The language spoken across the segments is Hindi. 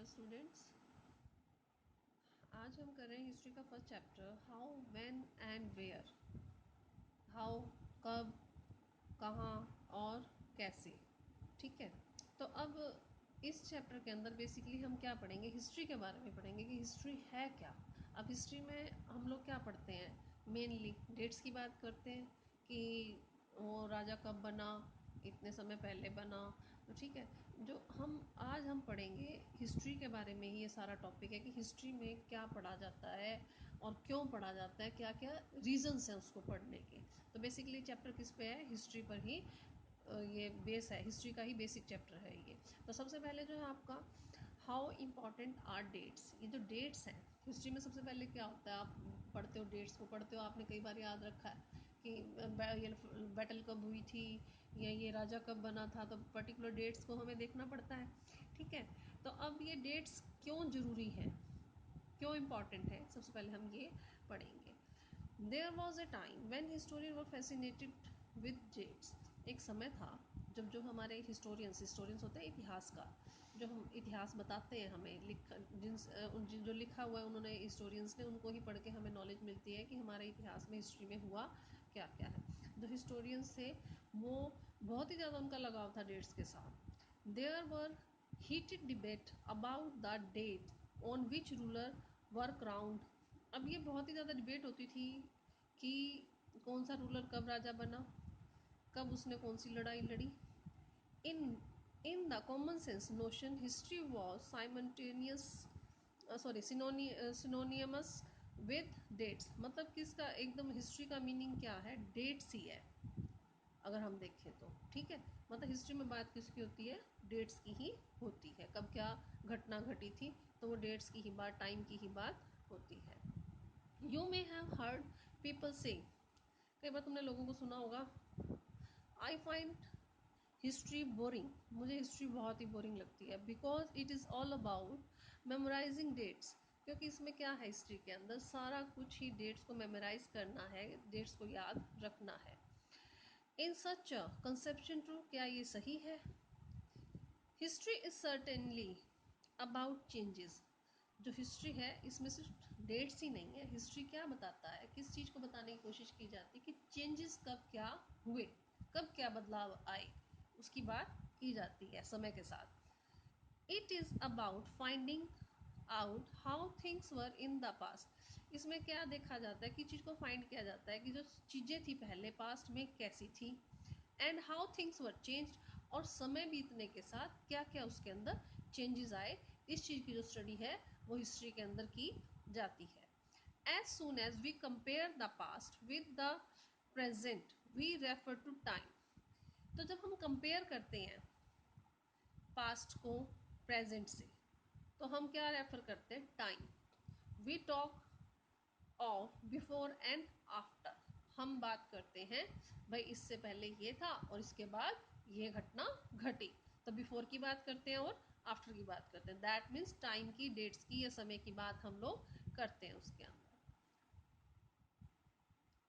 स्टूडेंट्स, आज हम कर रहे हैं हिस्ट्री का first chapter how when and where. How कब, कहाँ और कैसे। ठीक है, तो अब इस चैप्टर के अंदर बेसिकली हम क्या पढ़ेंगे, हिस्ट्री के बारे में पढ़ेंगे कि हिस्ट्री है क्या। अब हिस्ट्री में हम लोग क्या पढ़ते हैं, मेनली डेट्स की बात करते हैं कि वो राजा कब बना, इतने समय पहले बना। तो ठीक है, जो हम पढ़ेंगे हिस्ट्री के बारे में ही। ये सारा टॉपिक है कि हिस्ट्री में क्या पढ़ा जाता है और क्यों पढ़ा जाता है, क्या क्या रीजंस हैं उसको पढ़ने के। तो बेसिकली चैप्टर किस पे है, हिस्ट्री पर ही ये बेस है, हिस्ट्री का ही बेसिक चैप्टर है ये। तो सबसे पहले जो है आपका हाउ इम्पॉर्टेंट आर डेट्स। ये जो डेट्स हैं हिस्ट्री में, सबसे पहले क्या होता है, आप पढ़ते हो डेट्स को, पढ़ते हो, आपने कई बार याद रखा है कि ये बैटल कब हुई थी या ये राजा कब बना था, तो पर्टिकुलर डेट्स को हमें देखना पड़ता है। ठीक है, तो अब ये डेट्स क्यों ज़रूरी हैं, क्यों इम्पॉर्टेंट है, सबसे पहले हम ये पढ़ेंगे। There was a time when historian were fascinated with dates. एक समय था जब जो हमारे हिस्टोरियंस होते हैं इतिहासकार, जो हम इतिहास बताते हैं, हमें जो लिखा हुआ है उन्होंने, हिस्टोरियंस ने, उनको ही पढ़ के हमें नॉलेज मिलती है कि हमारे इतिहास में, हिस्ट्री में हुआ क्या क्या है। जो हिस्टोरियंस थे वो बहुत ही ज़्यादा उनका लगाव था डेट्स के साथ। There were heated debate about the date on which ruler were crowned. अब ये बहुत ही ज़्यादा डिबेट होती थी कि कौन सा रूलर कब राजा बना, कब उसने कौन सी लड़ाई लड़ी। In in the common sense notion history was simultaneous synonymous with dates. मतलब किसका एकदम हिस्ट्री का मीनिंग क्या है, डेट्स ही है अगर हम देखें तो। ठीक है, मतलब हिस्ट्री में बात किसकी होती है, डेट्स की ही होती है। कब क्या घटना घटी थी तो वो डेट्स की ही बात, टाइम की ही बात होती है। You may have heard people से, कई बार तुमने लोगों को सुना होगा, आई फाइंड हिस्ट्री बोरिंग। मुझे हिस्ट्री बहुत ही बोरिंग लगती है, because it is all about memorising dates. क्योंकि इसमें क्या है, हिस्ट्री के अंदर सारा कुछ ही डेट्स को मेमोराइज करना है, डेट्स को याद रखना है। इन सच कंसेप्शन ट्रू, क्या ये सही है? History is certainly about changes. जो हिस्ट्री है इसमें सिर्फ डेट्स ही नहीं है, हिस्ट्री क्या बताता है, किस चीज़ को बताने की कोशिश की जाती है कि चेंजेस कब क्या हुए, कब क्या बदलाव आए, उसकी बात की जाती है समय के साथ। It is about finding out how things were in the past. इसमें क्या देखा जाता है कि चीज़ को फाइंड किया जाता है कि जो चीज़ें थी पहले पास्ट में कैसी थी, and how things were change, और समय बीतने के साथ क्या क्या उसके अंदर चेंजेस आए। इस चीज़ की जो स्टडी है वो हिस्ट्री के अंदर की जाती है। As soon as we compare the past with the present we refer to time. तो जब हम कंपेयर करते हैं पास्ट को प्रेजेंट से, तो हम क्या रेफर करते हैं, time. We talk of before and after. हम बात करते हैं भाई इससे पहले ये था और इसके बाद ये घटना घटी, तो बिफोर की बात करते हैं और आफ्टर की बात करते हैं। दैट मीन्स टाइम की, डेट्स की या समय की बात हम लोग करते हैं उसके अंदर।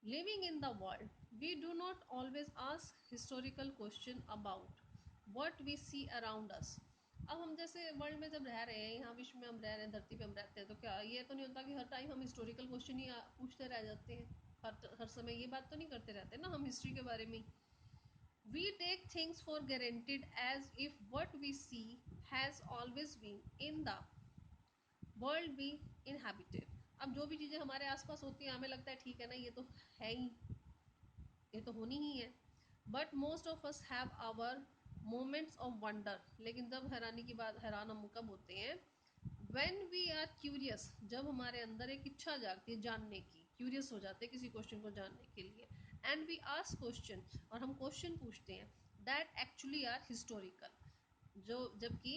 Living in the world we do not always ask historical question about what we see around us. अब हम जैसे वर्ल्ड में जब रह रहे हैं, यहाँ विश्व में हम रह रहे हैं, धरती पे हम रहते हैं, तो क्या ये तो नहीं होता कि हर टाइम हम हिस्टोरिकल क्वेश्चन ही पूछते रह जाते हैं, हर समय ये बात तो नहीं करते रहते ना हम हिस्ट्री के बारे में। We take things for granted as if what we see has always been in the world we inhabited. अब जो भी चीज़ें हमारे आसपास होती हैं हमें लगता है ठीक है ना, ये तो है ही, ये तो होनी ही है। But most of us have our moments of wonder. लेकिन जब हैरानी की बात, हैरान हम कब होते हैं, वेन वी आर क्यूरियस, जब हमारे अंदर एक इच्छा जागती है जानने की, क्यूरियस हो जाते हैं किसी क्वेश्चन को जानने के लिए। एंड वी आस्क क्वेश्चन, और हम क्वेश्चन पूछते हैं, दैट एक्चुअली आर हिस्टोरिकल, जो जबकि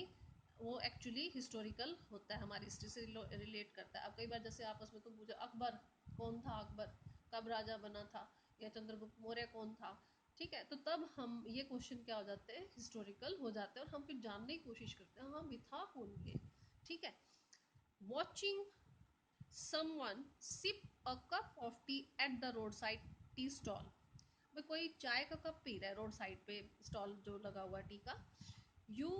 वो एक्चुअली हिस्टोरिकल होता है, हमारी हिस्ट्री से रिलेट करता है। अब कई बार जैसे आपस में तुम पूछो अकबर कौन था, अकबर कब राजा बना था, या चंद्रगुप्त मौर्य कौन था, ठीक है, तो तब हम ये क्वेश्चन क्या हो जाते हैं, हिस्टोरिकल हो जाते हैं, और हम फिर जानने की कोशिश करते हैं हाँ भी था कौन ये। ठीक है, watching someone sip a cup of tea at the roadside tea stall. कोई चाय का कप पी रहा है रोड साइड पे, स्टॉल जो लगा हुआ टी का। यू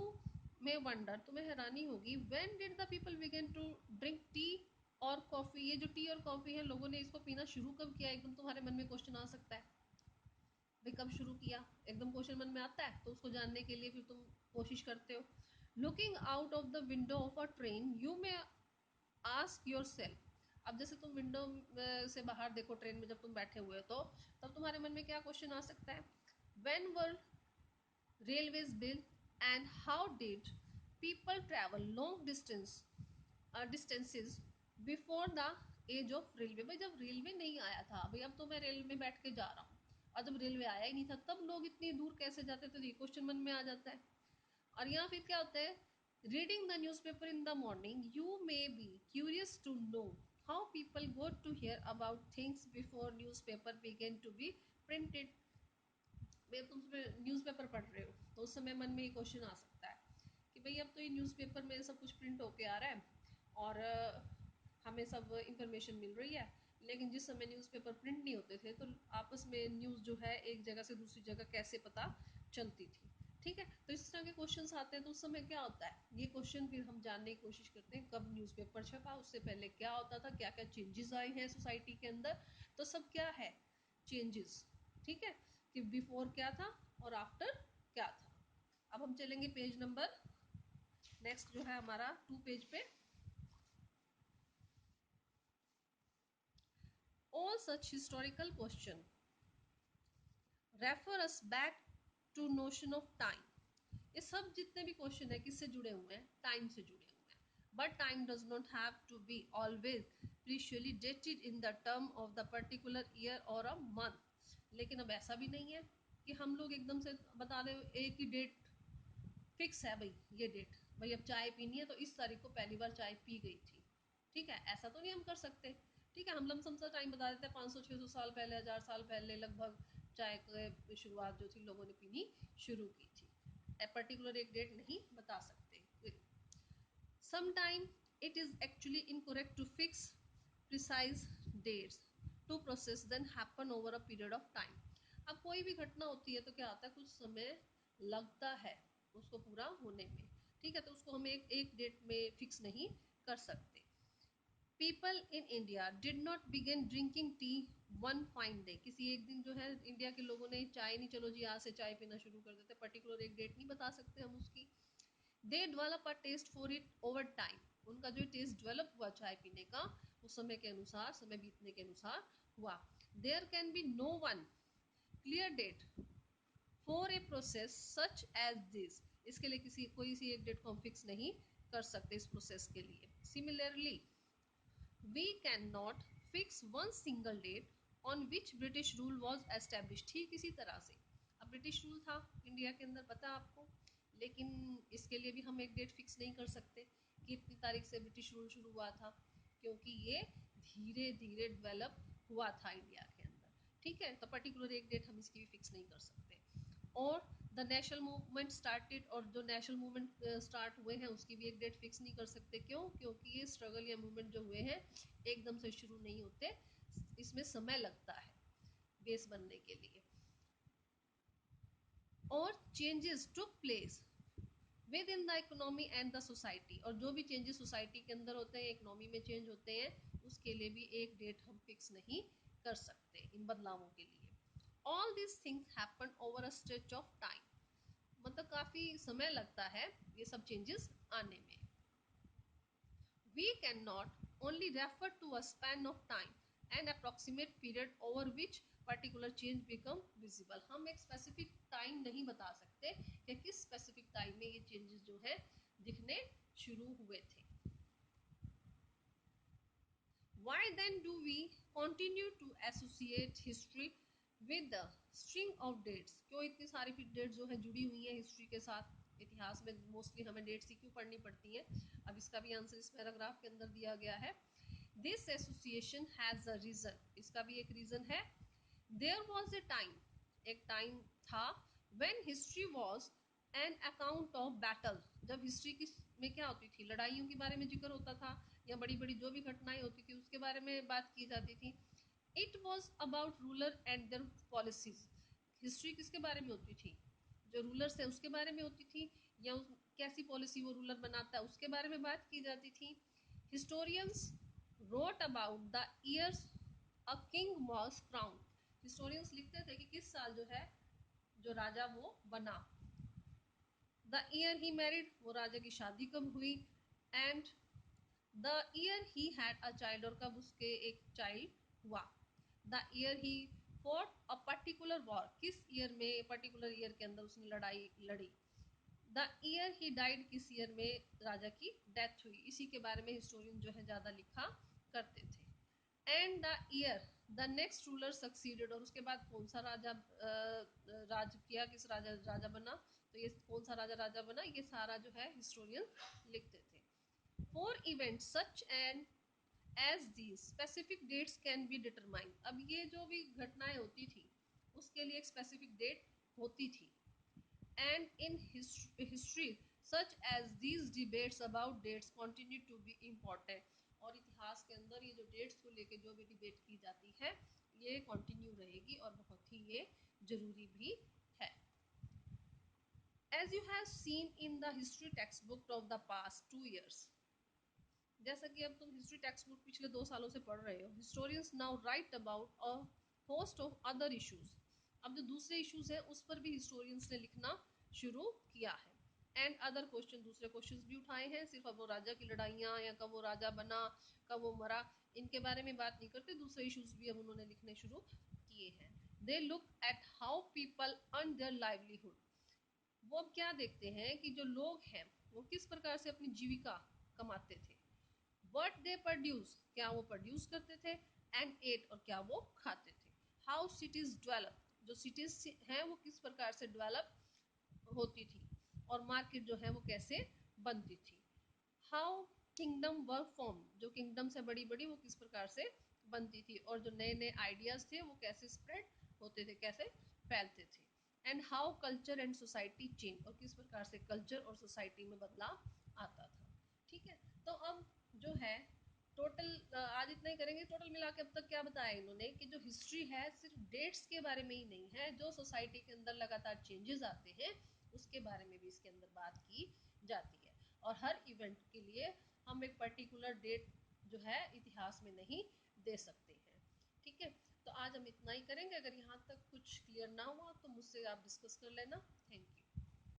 मे वंडर, तुम्हें हैरानी होगी, when did the people begin to drink tea और कॉफी। ये जो टी और कॉफी है, लोगों ने इसको पीना शुरू कब किया? एकदम तुम्हारे मन में क्वेश्चन आ सकता है, भाई कब शुरू किया? एकदम क्वेश्चन मन में आता है, तो उसको जानने के लिए फिर तुम कोशिश करते हो। Looking out of the window of a train you may ask your self. अब जैसे तुम विंडो से बाहर देखो ट्रेन में, जब तुम बैठे हुए हो, तो तब तुम्हारे मन में क्या क्वेश्चन आ सकता है? When were railways built and how did people travel long distances before the age of railway। भाई जब रेलवे नहीं आया था, भाई अब तो मैं रेल में बैठ के जा रहा हूँ, और जब रेलवे आया ही नहीं था, तब लोग इतनी दूर कैसे जाते थे? तो ये क्वेश्चन मन में आ जाता है। और यहाँ फिर क्या होता है? Reading the newspaper in the morning you may be curious to know how people go to hear about things before newspaper began to be printed. भाई तुम न्यूज़पेपर पढ़ रहे हो, तो उस समय मन में ये क्वेश्चन आ सकता है कि भाई अब तो ये न्यूज़पेपर में सब कुछ प्रिंट होके आ रहा है, और हमें सब इंफॉर्मेशन मिल रही है। लेकिन जिस समय न्यूज़पेपर प्रिंट नहीं होते थे, तो आपस में न्यूज़ जो है एक जगह से दूसरी जगह कैसे पता चलती थी? ठीक है, तो इस तरह के क्वेश्चंस आते हैं, तो उस समय क्या होता है, ये क्वेश्चन फिर हम जानने की कोशिश करते हैं, कब न्यूज़पेपर छपा, उससे पहले क्या होता था, क्या क्या चेंजेस आए हैं सोसाइटी के अंदर, तो सब क्या है, चेंजेस। ठीक है, कि बिफोर क्या था और आफ्टर क्या था। अब हम चलेंगे पेज नंबर नेक्स्ट जो है हमारा 2 पेज पे। All such historical question refer us back to notion of time. ये सब जितने भी क्वेश्चन है किससे जुड़े हुए हैं? टाइम से जुड़े हुए हैं। But time does not have to be always precisely dated in the term of the particular year और अ मंथ। लेकिन अब ऐसा भी नहीं है कि हम लोग एकदम से बता दें एक ही डेट फिक्स है, भाई ये डेट, भाई अब चाय पीनी है तो इस तारीख को पहली बार चाय पी गई थी। ठीक है, ऐसा तो नहीं हम कर सकते। ठीक है, हम लमसम सा टाइम बता देते हैं, 500-600 साल पहले, 1000 साल पहले लगभग चाय की शुरुआत जो थी लोगों ने पीनी शुरू की थी। पर्टिकुलर एक डेट नहीं बता सकते। Sometime it is actually incorrect to fix precise dates to process then happen over a period of time। अब कोई भी घटना होती है तो क्या होता है, कुछ समय लगता है उसको पूरा होने में। ठीक है, तो उसको हम एक डेट में फिक्स नहीं कर सकते। People in India did not begin drinking tea one fine day. किसी एक दिन जो है इंडिया के लोगों ने चाय नहीं, चलो जी आज से चाय पीना शुरू कर देते, पर्टिकुलर एक डेट नहीं बता सकते हम उसकी। They develop a taste for it over time. उनका जो टेस्ट डेवलप हुआ चाय पीने का, उस समय के अनुसार, समय बीतने के अनुसार हुआ। There can be no one clear date for a process such as this. इसके लिए किसी कोई सी एक डेट को हम फिक्स नहीं कर सकते इस प्रोसेस के लिए। Similarly we cannot fix one single date on which British rule was establish. ठीक इसी तरह से अब ब्रिटिश रूल था इंडिया के अंदर, पता आपको, लेकिन इसके लिए भी हम एक डेट फिक्स नहीं कर सकते कि इतनी तारीख से ब्रिटिश रूल शुरू हुआ था, क्योंकि ये धीरे धीरे डेवलप हुआ था इंडिया के अंदर। ठीक है, तो पर्टिकुलर एक डेट हम इसकी भी फिक्स नहीं कर सकते। और द नेशनल मूवमेंट स्टार्टेड, और जो नेशनल मूवमेंट स्टार्ट हुए हैं उसकी भी एक डेट फिक्स नहीं कर सकते। क्यों? क्योंकि ये स्ट्रगल या मूवमेंट जो हुए हैं एकदम से शुरू नहीं होते, इसमें समय लगता है बेस बनने के लिए। और changes took place with in the economy and the society. और जो भी चेंजेस सोसाइटी के अंदर होते हैं, इकोनॉमी में चेंज होते हैं, उसके लिए भी एक डेट हम फिक्स नहीं कर सकते इन बदलावों के लिए। All this things happen over a stretch of time. मतलब काफ़ी समय लगता है ये सब चेंजेस आने में। We cannot only refer to a span of time and approximate period over which particular change become visible। हम एक स्पेसिफिक टाइम नहीं बता सकते कि किस स्पेसिफिक टाइम में ये चेंजेस जो है दिखने शुरू हुए थे। Why then do we continue to associate history with the string of dates? क्यों इतनी सारी फिर डेट्स जो है जुड़ी हुई हैं हिस्ट्री के साथ? इतिहास में मोस्टली हमें डेट्स ही क्यों पढ़नी पड़ती हैं? अब इसका भी आंसर इस पैराग्राफ के अंदर दिया गया है। This association has a reason. इसका भी एक रीज़न है। देयर वॉज ए टाइम, एक टाइम था, when history was an account of battle. जब हिस्ट्री की में क्या होती थी, लड़ाइयों के बारे में जिक्र होता था, या बड़ी बड़ी जो भी घटनाएं होती थी उसके बारे में बात की जाती थी। It was about ruler and there policies. History किसके बारे में होती थी? जो रूलर्स हैं उसके बारे में होती थी, या कैसी पॉलिसी वो रूलर बनाता है उसके बारे में बात की जाती थी। Historians wrote about the years a king was crown. Historians लिखते थे कि किस साल जो है जो राजा वो बना। द ईयर ही मैरिड, वो राजा की शादी कब हुई। And the year he had a child, और कब उसके एक चाइल्ड हुआ। The year he fought a particular war, किस ईयर में पर्टिकुलर ईयर के अंदर उसने लड़ाई लड़ी। द ईयर ही डाइड, किस ईयर में राजा की डेथ हुई। इसी के बारे में हिस्टोरियन जो है ज़्यादा लिखा करते थे। And the year the next ruler succeeded, और उसके बाद कौन सा राजा राज किया, किस राजा राजा बना, तो ये कौन सा राजा राजा बना, ये सारा जो है हिस्टोरियन लिखते थे। For event such and as the specific dates can be determined. अब ये जो भी घटनाएं होती थी उसके लिए एक स्पेसिफिक डेट होती थी। And in history such as these debates about dates continue to be important, और इतिहास के अंदर ये जो डेट्स को लेके जो भी डिबेट की जाती है ये कंटिन्यू रहेगी और बहुत ही ये जरूरी भी है। As you have seen in the history text book of the past 2 years, जैसा कि अब तुम हिस्ट्री टेक्स्ट बुक पिछले 2 सालों से पढ़ रहे हो, historians now right about a host of other issues. अब जो दूसरे इश्यूज हैं उस पर भी हिस्टोरियंस ने लिखना शुरू किया है। एंड अदर क्वेश्चन, दूसरे क्वेश्चंस भी उठाए हैं, सिर्फ अब वो राजा की लड़ाइयाँ या कब वो राजा बना कब वो मरा इनके बारे में बात नहीं करते, दूसरे इश्यूज भी अब उन्होंने लिखने शुरू किए हैं। They look at how people earn their livelihood, वो अब क्या देखते हैं कि जो लोग हैं वो किस प्रकार से अपनी जीविका कमाते थे। वट दे प्रोड्यूस, क्या वो प्रोड्यूस करते थे। एंड एट, और क्या वो खाते थे। हाउ सिटीज डेवलप, जो सिटीज हैं वो किस प्रकार से डेवलप होती थी, और मार्केट जो है वो कैसे बनती थी। हाउ किंगडम वर फॉर्म, जो किंगडम से बड़ी बड़ी वो किस प्रकार से बनती थी, और जो नए नए आइडियाज थे वो कैसे स्प्रेड होते थे, कैसे फैलते थे। And how culture and society change, और किस प्रकार से कल्चर और सोसाइटी में बदलाव आता था। ठीक है, तो अब जो है टोटल आज इतना ही करेंगे। टोटल मिला के अब तक क्या बताया इन्होंने कि जो हिस्ट्री है सिर्फ डेट्स के बारे में ही नहीं है, जो सोसाइटी के अंदर लगातार चेंजेस आते हैं उसके बारे में भी इसके अंदर बात की जाती है। और हर इवेंट के लिए हम एक पर्टिकुलर डेट जो है इतिहास में नहीं दे सकते हैं। ठीक है, तो आज हम इतना ही करेंगे। अगर यहाँ तक कुछ क्लियर ना हुआ तो मुझसे आप डिस्कस कर लेना।